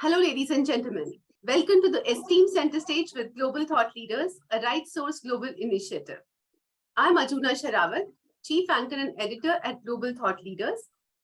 Hello, ladies and gentlemen. Welcome to the esteemed center stage with Global Thought Leaders, a Right Source Global initiative. I'm Ajuna Sharawat, Chief Anchor and Editor at Global Thought Leaders,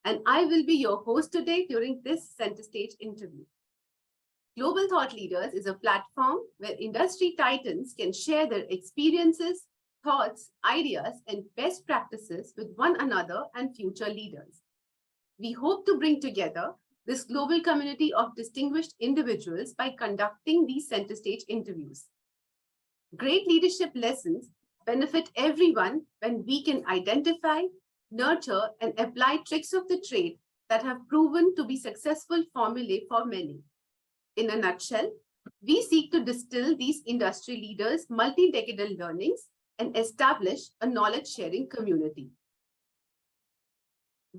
and I will be your host today during this center stage interview. Global Thought Leaders is a platform where industry titans can share their experiences, thoughts, ideas, and best practices with one another and future leaders. We hope to bring together this global community of distinguished individuals by conducting these center stage interviews. Great leadership lessons benefit everyone when we can identify, nurture, and apply tricks of the trade that have proven to be successful formulae for many. In a nutshell, we seek to distill these industry leaders' multi-decadal learnings and establish a knowledge-sharing community.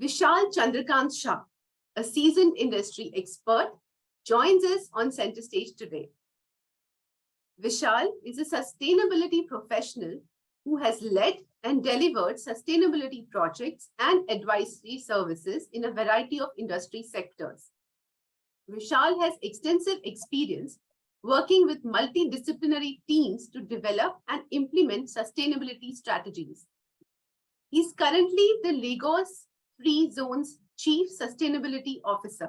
Vishal Chandrakant Shah, a seasoned industry expert, joins us on center stage today. Vishal is a sustainability professional who has led and delivered sustainability projects and advisory services in a variety of industry sectors. Vishal has extensive experience working with multidisciplinary teams to develop and implement sustainability strategies. He is currently the Lagos Free Zone's Chief Sustainability Officer.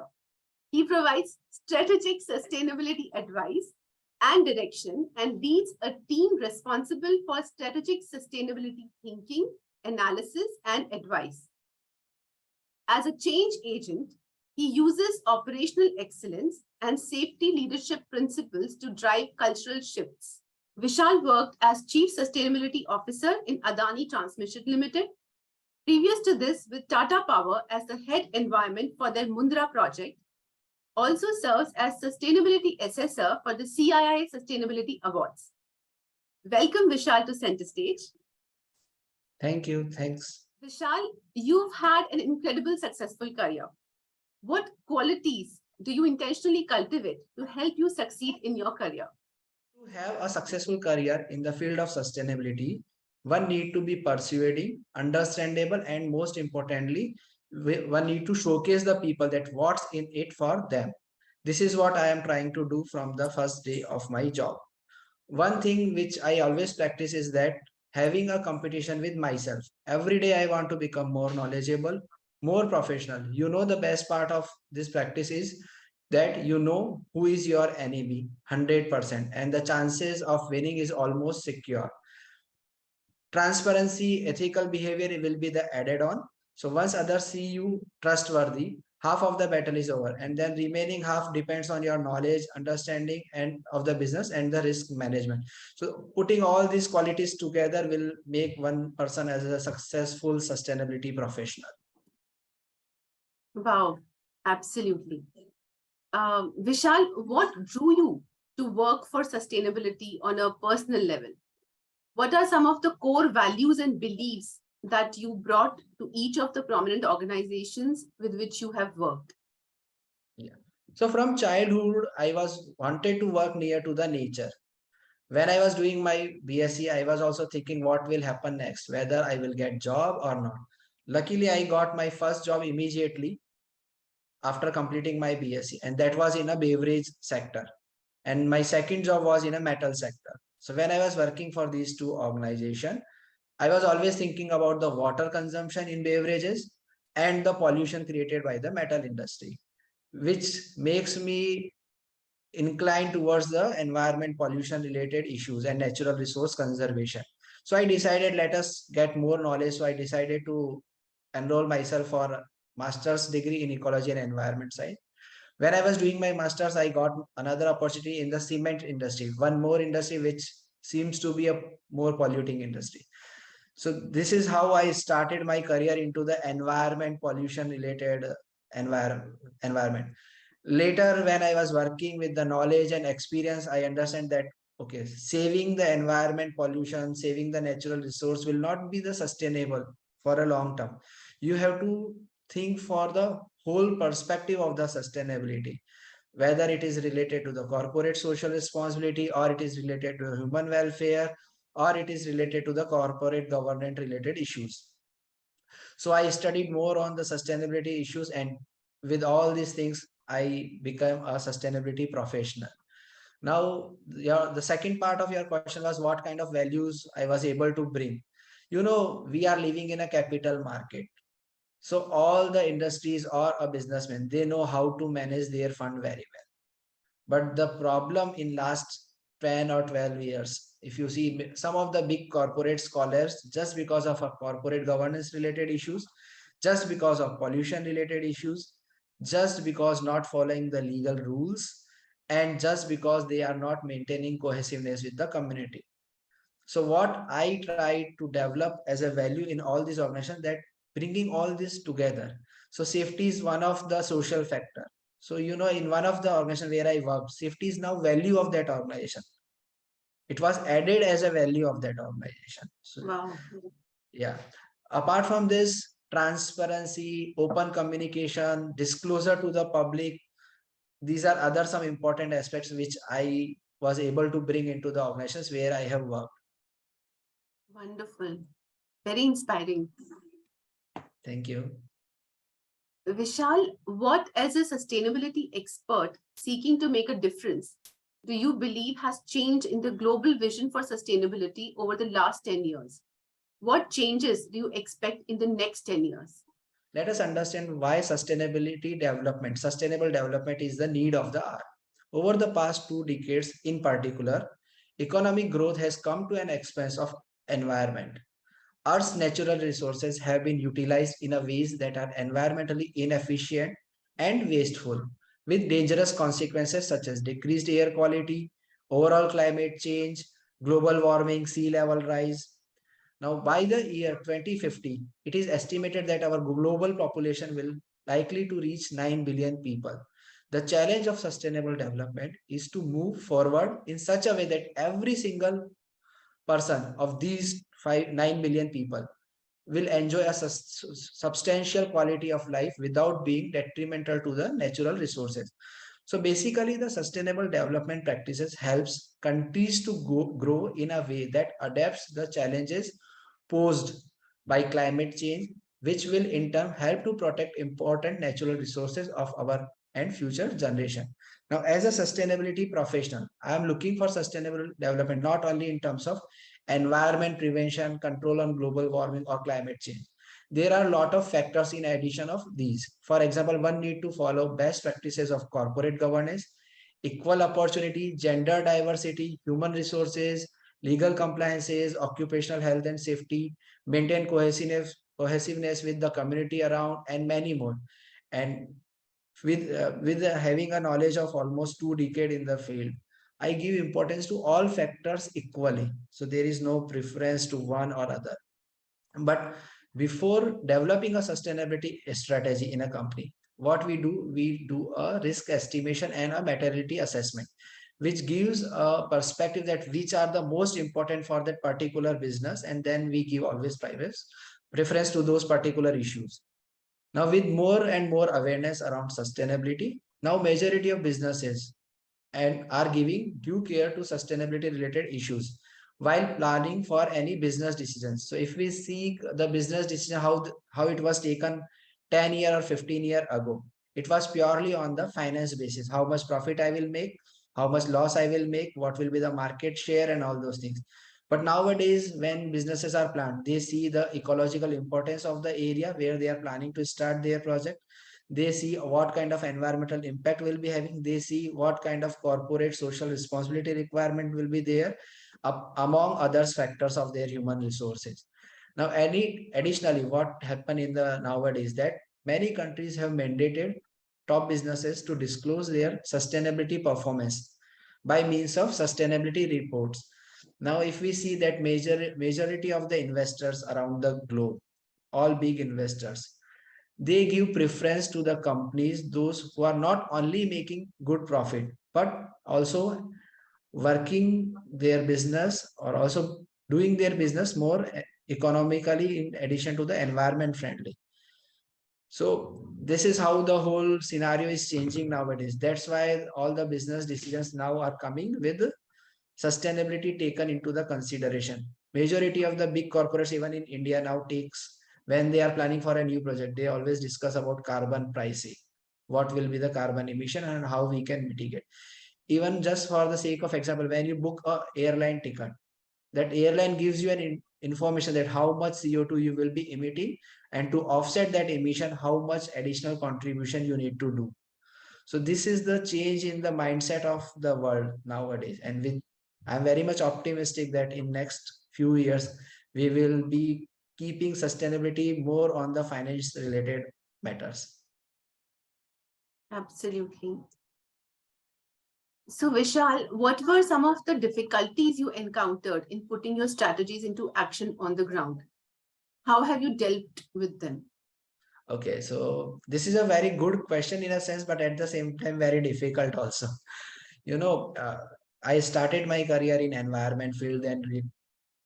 He provides strategic sustainability advice and direction and leads a team responsible for strategic sustainability thinking, analysis, and advice. As a change agent, he uses operational excellence and safety leadership principles to drive cultural shifts. Vishal worked as Chief Sustainability Officer in Adani Transmission Limited. Previous to this, with Tata Power as the head environment for their Mundra project, also serves as Sustainability Assessor for the CII Sustainability Awards. Welcome, Vishal, to center stage. Thank you. Thanks. Vishal, you've had an incredible successful career. What qualities do you intentionally cultivate to help you succeed in your career? To have a successful career in the field of sustainability, one need to be persuading, understandable, and most importantly, one need to showcase the people that what's in it for them. This is what I am trying to do from the first day of my job. One thing which I always practice is that having a competition with myself. Every day I want to become more knowledgeable, more professional. You know, the best part of this practice is that you know who is your enemy 100%, and the chances of winning is almost secure. Transparency, ethical behavior will be the added on. So once others see you trustworthy, half of the battle is over, and then remaining half depends on your knowledge, understanding, and of the business and the risk management. So putting all these qualities together will make one person as a successful sustainability professional. Wow, absolutely. Vishal, what drew you to work for sustainability on a personal level? What are some of the core values and beliefs that you brought to each of the prominent organizations with which you have worked? Yeah. So from childhood, I was wanted to work near to the nature. When I was doing my BSc, I was also thinking what will happen next, whether I will get job or not. Luckily, I got my first job immediately after completing my BSc, and that was in a beverage sector. And my second job was in a metal sector. So when I was working for these two organizations, I was always thinking about the water consumption in beverages and the pollution created by the metal industry, which makes me inclined towards the environment pollution related issues and natural resource conservation. So I decided let us get more knowledge. So I decided to enroll myself for a master's degree in ecology and environment science. When I was doing my master's, I got another opportunity in the cement industry, one more industry which seems to be a more polluting industry. So this is how I started my career into the environment pollution related environment. Later, when I was working with the knowledge and experience, I understand that okay, saving the environment pollution, saving the natural resource will not be the sustainable for a long term. You have to think for the whole perspective of the sustainability, whether it is related to the corporate social responsibility, or it is related to human welfare, or it is related to the corporate governance related issues. So I studied more on the sustainability issues, and with all these things, I became a sustainability professional. Now, the second part of your question was what kind of values I was able to bring. We are living in a capital market. So all the industries or a businessman, they know how to manage their fund very well. But the problem in last 10 or 12 years, if you see some of the big corporate scholars, just because of a corporate governance related issues, just because of pollution related issues, just because not following the legal rules, and just because they are not maintaining cohesiveness with the community. So what I try to develop as a value in all these organizations, that bringing all this together. So safety is one of the social factor. So in one of the organization where I work, safety is now value of that organization. It was added as a value of that organization. So Wow. yeah. Apart from this, transparency, open communication, disclosure to the public, these are other some important aspects which I was able to bring into the organizations where I have worked. Wonderful. Very inspiring. Thank you. Vishal, what as a sustainability expert seeking to make a difference do you believe has changed in the global vision for sustainability over the last 10 years? What changes do you expect in the next 10 years? Let us understand why sustainable development is the need of the hour. Over the past 2 decades in particular, economic growth has come to an expense of environment. Earth's natural resources have been utilized in a ways that are environmentally inefficient and wasteful, with dangerous consequences such as decreased air quality, overall climate change, global warming, sea level rise. Now, by the year 2050, it is estimated that our global population will likely to reach 9 billion people. The challenge of sustainable development is to move forward in such a way that every single person of these 9 billion people will enjoy a substantial quality of life without being detrimental to the natural resources. So basically, the sustainable development practices helps countries to grow in a way that adapts the challenges posed by climate change, which will in turn help to protect important natural resources of our and future generation. Now, as a sustainability professional, I am looking for sustainable development not only in terms of environment prevention, control on global warming or climate change. There are a lot of factors in addition of these. For example, one need to follow best practices of corporate governance, equal opportunity, gender diversity, human resources, legal compliances, occupational health and safety, maintain cohesiveness with the community around, and many more. And with having a knowledge of almost 2 decades in the field, I give importance to all factors equally. So there is no preference to one or other. But before developing a sustainability strategy in a company, what we do a risk estimation and a materiality assessment, which gives a perspective that which are the most important for that particular business, and then we give always preference to those particular issues. Now, with more and more awareness around sustainability, now majority of businesses and are giving due care to sustainability related issues while planning for any business decisions. So if we see the business decision, how it was taken 10 year or 15-year ago, it was purely on the finance basis, how much profit I will make, how much loss I will make, what will be the market share and all those things. But nowadays, when businesses are planned, they see the ecological importance of the area where they are planning to start their project. They see what kind of environmental impact will be having. They see what kind of corporate social responsibility requirement will be there, among others factors of their human resources. Now, additionally, what happened in the nowadays that many countries have mandated top businesses to disclose their sustainability performance by means of sustainability reports. Now, if we see that majority of the investors around the globe, all big investors, they give preference to the companies, those who are not only making good profit, but also working their business or also doing their business more economically in addition to the environment friendly. So this is how the whole scenario is changing nowadays. That's why all the business decisions now are coming with sustainability taken into the consideration. Majority of the big corporates, even in India now takes, when they are planning for a new project, they always discuss about carbon pricing. what will be the carbon emission and how we can mitigate. Even just for the sake of example, when you book a airline ticket, that airline gives you an information that how much CO2 you will be emitting, and to offset that emission, how much additional contribution you need to do. So this is the change in the mindset of the world nowadays. And with, I'm very much optimistic that in next few years, we will be keeping sustainability more on the finance related matters. Absolutely. So, Vishal, what were some of the difficulties you encountered in putting your strategies into action on the ground? How have you dealt with them? Okay, so this is a very good question in a sense, but at the same time, very difficult also. You know, I started my career in environment field, and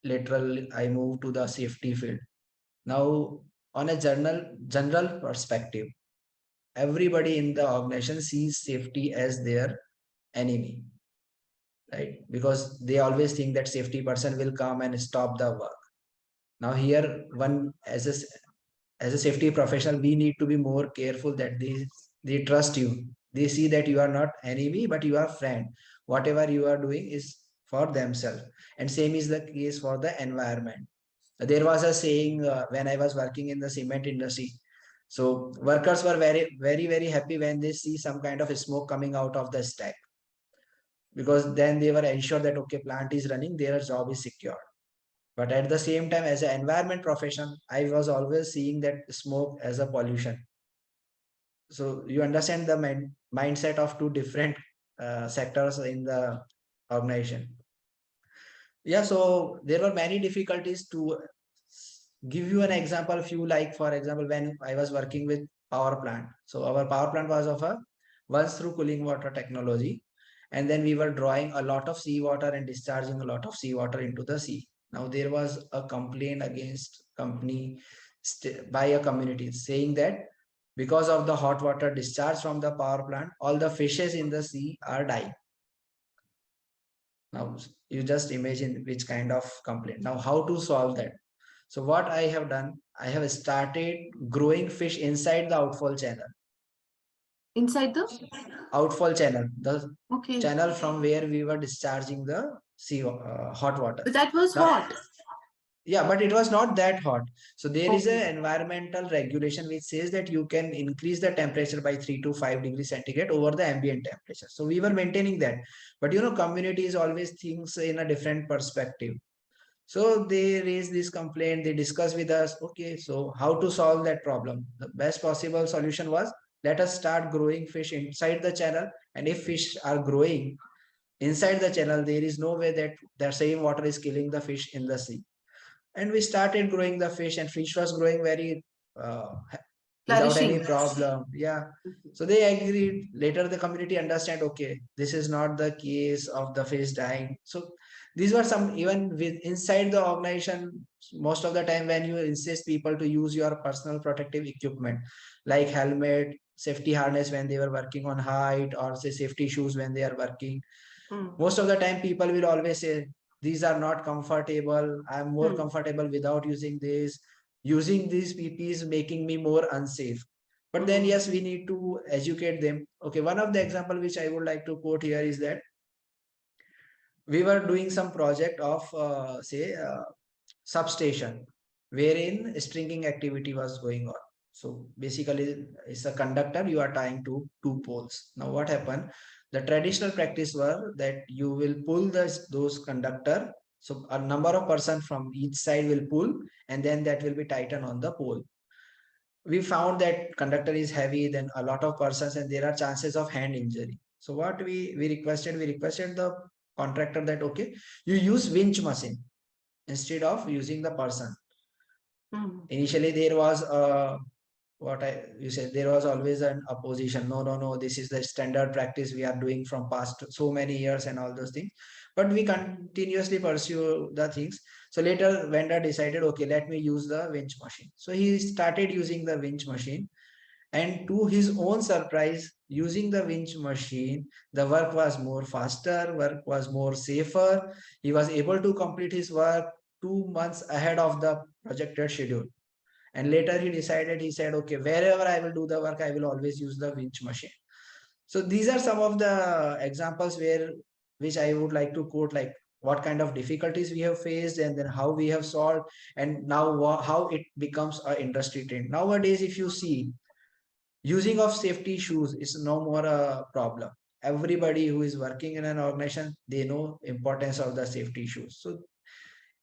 literally I moved to the safety field. Now, on a general perspective, everybody in the organization sees safety as their enemy, right? Because they always think that safety person will come and stop the work. Now, here, one as a safety professional, we need to be more careful that they trust you. They see that you are not enemy, but you are friend. Whatever you are doing is for themselves. And same is the case for the environment. There was a saying when I was working in the cement industry. So workers were very happy when they see some kind of smoke coming out of the stack, because then they were ensured that okay, plant is running, their job is secure. But at the same time, as an environment profession, I was always seeing that smoke as a pollution. So you understand the mindset of two different sectors in the organization. Yeah, so there were many difficulties. To give you an example, few, like for example, when I was working with power plant. So our power plant was of a once through cooling water technology, and then we were drawing a lot of seawater and discharging a lot of seawater into the sea. Now there was a complaint against company by a community saying that because of the hot water discharge from the power plant, all the fishes in the sea are dying. Now you just imagine which kind of complaint. Now how to solve that? So what I have done, I have started growing fish inside the outfall channel. Inside the Outfall channel, the okay channel from where we were discharging the sea hot water. But that was Now, hot. yeah, but it was not that hot. So there is Okay. an environmental regulation which says that you can increase the temperature by 3 to 5 degrees centigrade over the ambient temperature. So we were maintaining that. But you know, communities always thinks in a different perspective. So they raise this complaint, they discuss with us, okay, so how to solve that problem? The best possible solution was, let us start growing fish inside the channel. And if fish are growing inside the channel, there is no way that the same water is killing the fish in the sea. And we started growing the fish, and fish was growing very uh, without any Flourishing. problem. Yeah. So they agreed. Later, the community understand, okay, this is not the case of the fish dying. So these were some, even with inside the organization, most of the time when you insist people to use your personal protective equipment, like helmet, safety harness when they were working on height, or say safety shoes when they are working, most of the time people will always say these are not comfortable, I'm more comfortable without using this, using these pp's making me more unsafe. But then yes, we need to educate them. Okay, one of the example which I would like to quote here is that we were doing some project of say substation wherein stringing activity was going on. So basically it's a conductor you are tying to two poles. Now what happened, the traditional practice were that you will pull those conductor, so a number of person from each side will pull, and then that will be tightened on the pole. We found that conductor is heavy, then a lot of persons, and there are chances of hand injury. So what we requested the contractor that okay, you use winch machine instead of using the person. Initially there was what I you said, there was always an opposition. No, this is the standard practice we are doing from past so many years and all those things. But we continuously pursue the things. So later vendor decided, okay, let me use the winch machine. So he started using the winch machine, and to his own surprise, using the winch machine, the work was more faster, work was more safer. He was able to complete his work 2 months ahead of the projected schedule. And later he decided, he said, okay, wherever I will do the work, I will always use the winch machine. So these are some of the examples which I would like to quote, like what kind of difficulties we have faced and then how we have solved, and now how it becomes a industry trend. Nowadays, if you see, using of safety shoes is no more a problem. Everybody who is working in an organization, they know importance of the safety shoes. So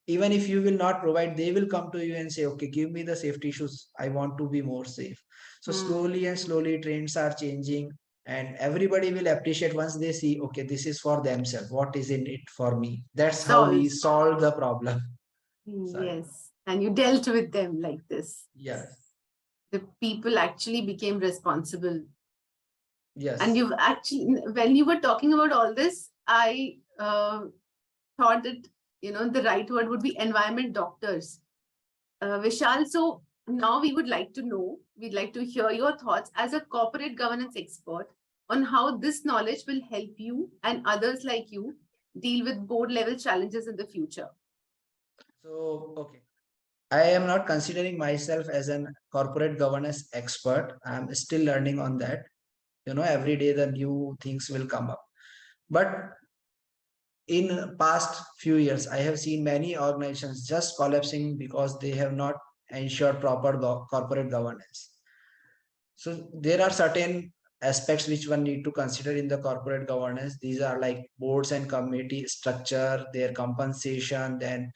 even if you will not provide, they will come to you and say, okay, give me the safety shoes, I want to be more safe. So Hmm. slowly and slowly trends are changing, and everybody will appreciate once they see, okay, this is for themselves, what is in it for me. That's how we Solved. solve the problem. Sorry. Yes. And you dealt with them like this. Yes. The people actually became responsible. And Yes. you've actually, when you were talking about all this, I thought that, the right word would be environment doctors. Vishal, so now we'd like to hear your thoughts as a corporate governance expert on how this knowledge will help you and others like you deal with board level challenges in the future. So, okay. I am not considering myself as an corporate governance expert. I'm still learning on that. Every day the new things will come up. But in past few years, I have seen many organizations just collapsing because they have not ensured proper corporate governance. So there are certain aspects which one need to consider in the corporate governance. These are like boards and committee structure, their compensation, then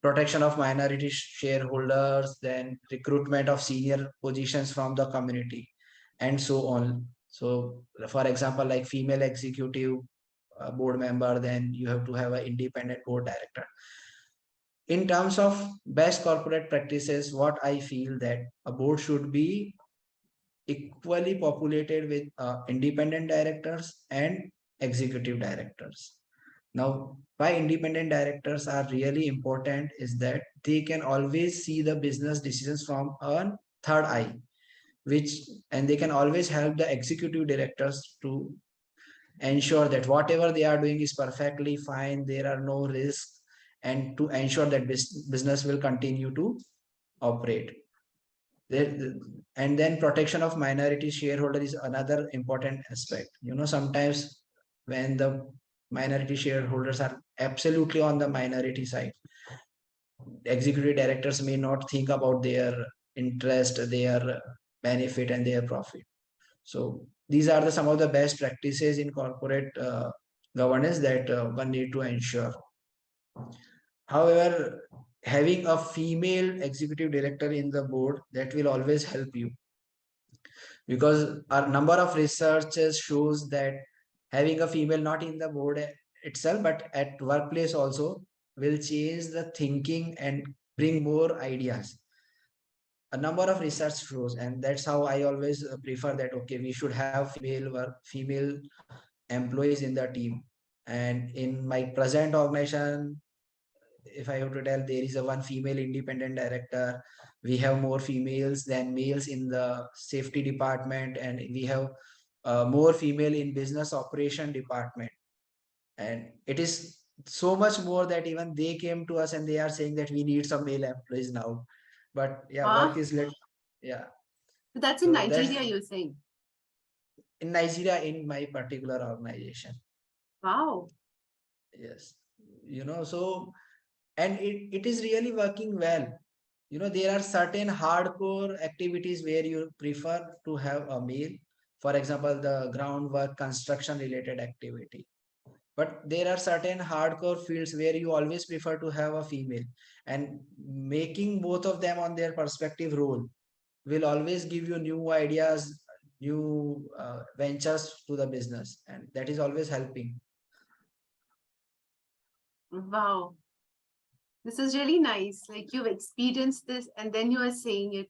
protection of minority shareholders, then recruitment of senior positions from the community, and so on. So, for example, like female executive board member, then you have to have an independent board director. In terms of best corporate practices, what I feel that a board should be equally populated with independent directors and executive directors. Now, why independent directors are really important is that they can always see the business decisions from a third eye, which and they can always help the executive directors to ensure that whatever they are doing is perfectly fine, there are no risks, and to ensure that business will continue to operate. There, and then protection of minority shareholder is another important aspect. Sometimes when the minority shareholders are absolutely on the minority side, executive directors may not think about their interest, their benefit, and their profit. So these are some of the best practices in corporate governance that one need to ensure. However, having a female executive director in the board, that will always help you, because a number of researches shows that having a female not in the board itself but at workplace also will change the thinking and bring more ideas. A number of research shows, and that's how I always prefer that, okay, we should have female employees in the team. And in my present organization, if I have to tell, there is a one female independent director. We have more females than males in the safety department, and we have more female in business operation department. And it is so much more that even they came to us and they are saying that we need some male employees now. But yeah, work Wow. is let yeah. So that's in So that's Nigeria, you're saying. in Nigeria in my particular organization. Wow. Yes. So and it is really working well. There are certain hardcore activities where you prefer to have a male, for example the groundwork construction related activity. But there are certain hardcore fields where you always prefer to have a female, and making both of them on their perspective role will always give you new ideas, new ventures to the business, and that is always helping. Wow. This is really nice. Like you've experienced this and then you are saying it.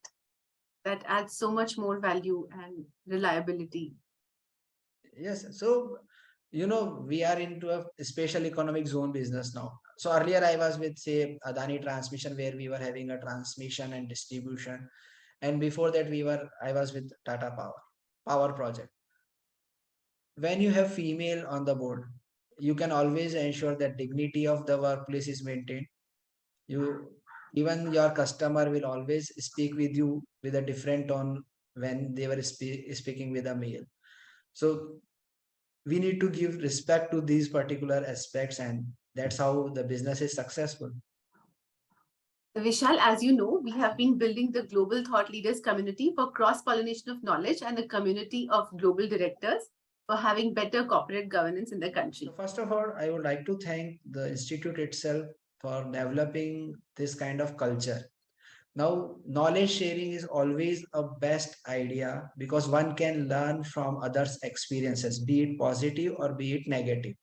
That adds so much more value and reliability. Yes. So, we are into a special economic zone business now. So earlier I was with, say, Adani Transmission, where we were having a transmission and distribution. And before that, I was with Tata Power Project. When you have female on the board, you can always ensure that dignity of the workplace is maintained. You Even your customer will always speak with you with a different tone when they were speaking with a male. So we need to give respect to these particular aspects, and that's how the business is successful. Vishal, as you know, we have been building the Global Thought Leaders community for cross-pollination of knowledge and a community of global directors for having better corporate governance in the country. So first of all, I would like to thank the institute itself for developing this kind of culture. Now, knowledge sharing is always a best idea because one can learn from others' experiences, be it positive or be it negative.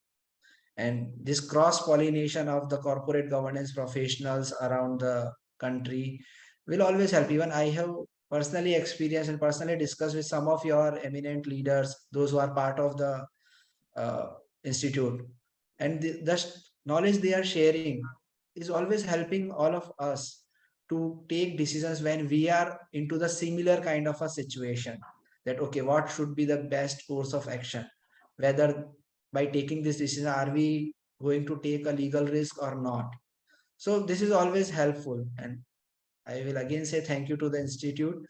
And this cross pollination of the corporate governance professionals around the country will always help. Even I have personally experienced and personally discussed with some of your eminent leaders, those who are part of the uh, institute, and the knowledge they are sharing is always helping all of us to take decisions when we are into the similar kind of a situation, that okay, what should be the best course of action, whether by taking this decision are we going to take a legal risk or not. So this is always helpful, and I will again say thank you to the institute.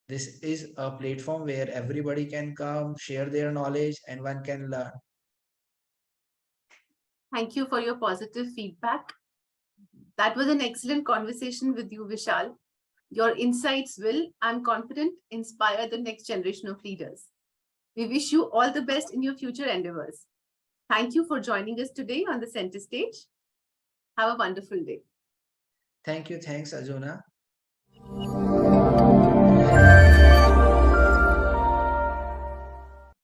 This is a platform where everybody can come share their knowledge and one can learn. Thank you for your positive feedback. That was an excellent conversation with you, Vishal. Your insights will, I'm confident, inspire the next generation of leaders. We wish you all the best in your future endeavors. Thank you for joining us today on the center stage. Have a wonderful day. Thank you. Thanks, Ajuna.